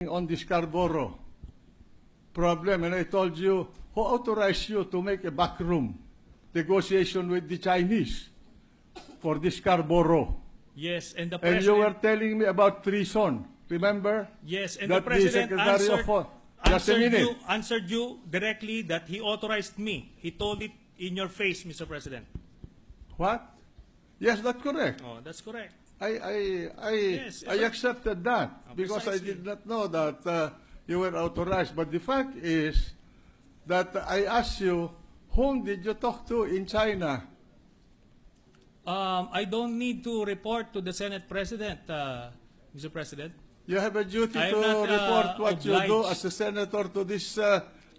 on the Scarborough problem, and I told you, who authorized you to make a backroom negotiation with the Chinese for the Scarborough? Yes, and the And president... you were telling me about treason, remember? Yes, and that the president answered you directly that he authorized me. He told it in your face, Mr. President. What? Yes, that's correct. Oh, that's correct. I accepted that because I did not know that you were authorized. But the fact is that I asked you, whom did you talk to in China? I don't need to report to the Senate President, Mr. President. You have a duty I am to not, report what you do obliged. as a senator to this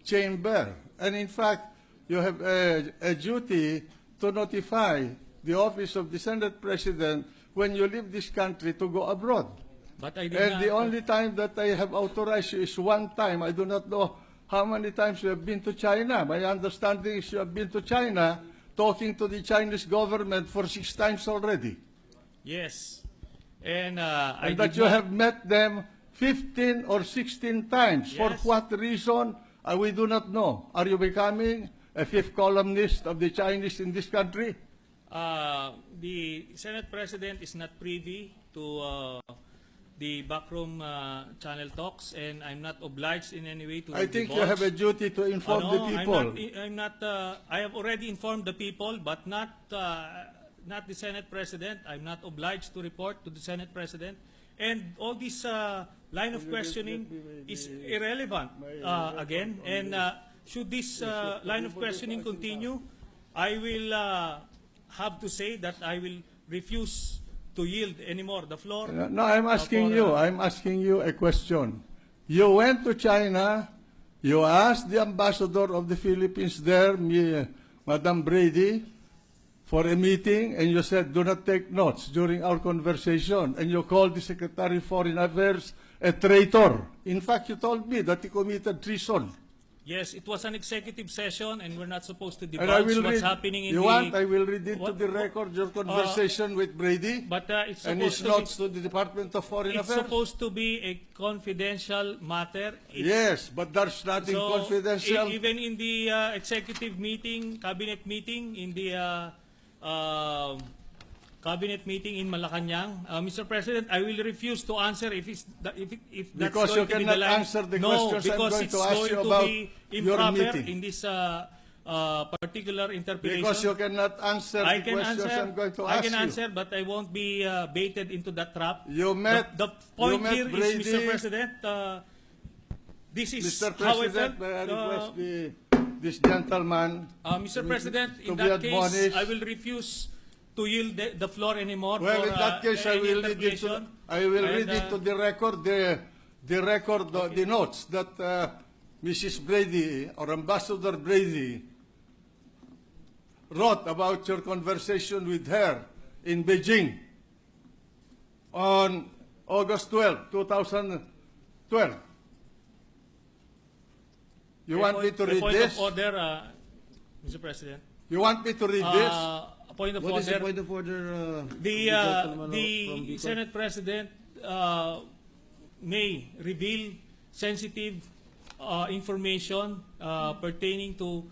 chamber. And in fact, you have a duty to notify the office of the Senate President when you leave this country to go abroad. But I did And not, the only time that I have authorized you is one time. I do not know how many times you have been to China. My understanding is you have been to China talking to the Chinese government for 6 times already. Yes. And And that you have met them 15 or 16 times. Yes. For what reason? We do not know. Are you becoming a 5th columnist of the Chinese in this country? The Senate President is not privy to the backroom channel talks, and I'm not obliged in any way to I think divulge. you have a duty to inform the people. I have already informed the people, but not the Senate President. I'm not obliged to report to the Senate President. And all this line of questioning is irrelevant again. And should this line of questioning continue, I will have to say that I will refuse to yield anymore the floor. No, I'm asking you a question. You went to China, you asked the ambassador of the Philippines there, Madam Brady, for a meeting, and you said, do not take notes during our conversation. And you called the Secretary of Foreign Affairs a traitor. In fact, you told me that he committed treason. Yes, it was an executive session, and we're not supposed to And I divulge will what's read, happening in you the... want, I will read it to What- the record, your conversation with Brady, But it's and his supposed notes to the Department of Foreign it's Affairs. supposed to be a confidential matter. Yes, but there's nothing confidential. Even in the executive meeting, cabinet meeting, in the cabinet meeting in Malacanang, Mr. President, I will refuse to answer if that's Because going you to be the cannot line. answer the No, questions I'm because going it's to ask going you to about be your improper meeting. in this particular interpretation. Because you cannot answer I the can questions answer. I'm going to I ask can you. answer, but I won't be baited into that trap. You met, The point you met here Brady. is, Mr. President, this is Mr. how I President, felt. may I request this gentleman Mr. President, to in be that case, admonished. I will refuse to yield the floor anymore. Well, for, in that case, I any will read it to, interpretation. I will And, read it to the record, the notes that Mrs. Brady or Ambassador Brady wrote about your conversation with her in Beijing on August 12, 2012. You want me to read point this? of order, Mr. President. You want me to read this? A point of What is the order. point of order? The from Bicol? Senate President may reveal sensitive information pertaining to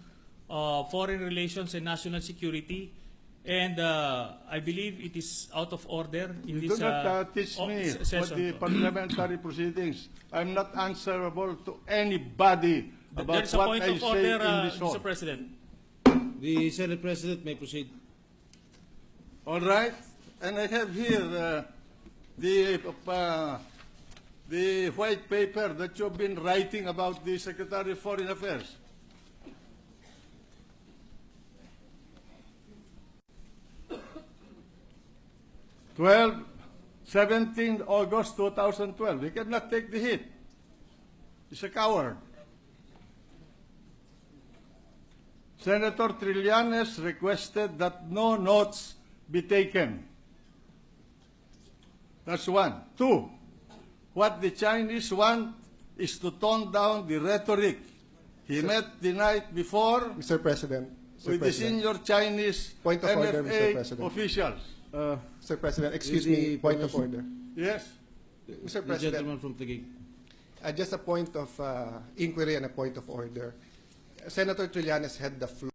foreign relations and national security, and I believe it is out of order in You this do not teach me what session. the parliamentary proceedings. I'm not answerable to anybody about There is a what point I of say order, in this hall. Mr. President. The Senate President may proceed. All right, and I have here the white paper that you've been writing about the Secretary of Foreign Affairs. August 17 2012. He cannot take the hit. He's a coward. Senator Trillanes requested that no notes be taken. That's one. Two, what the Chinese want is to tone down the rhetoric. He met the night before Mr. President. with the senior Chinese Point of order, Mr. MFA President. officials. Mr. President, excuse the me, point of permission. order. Yes. Mr. The President, gentleman from Taguig. Just a point of inquiry and a point of order. Senator Trillanes had the floor.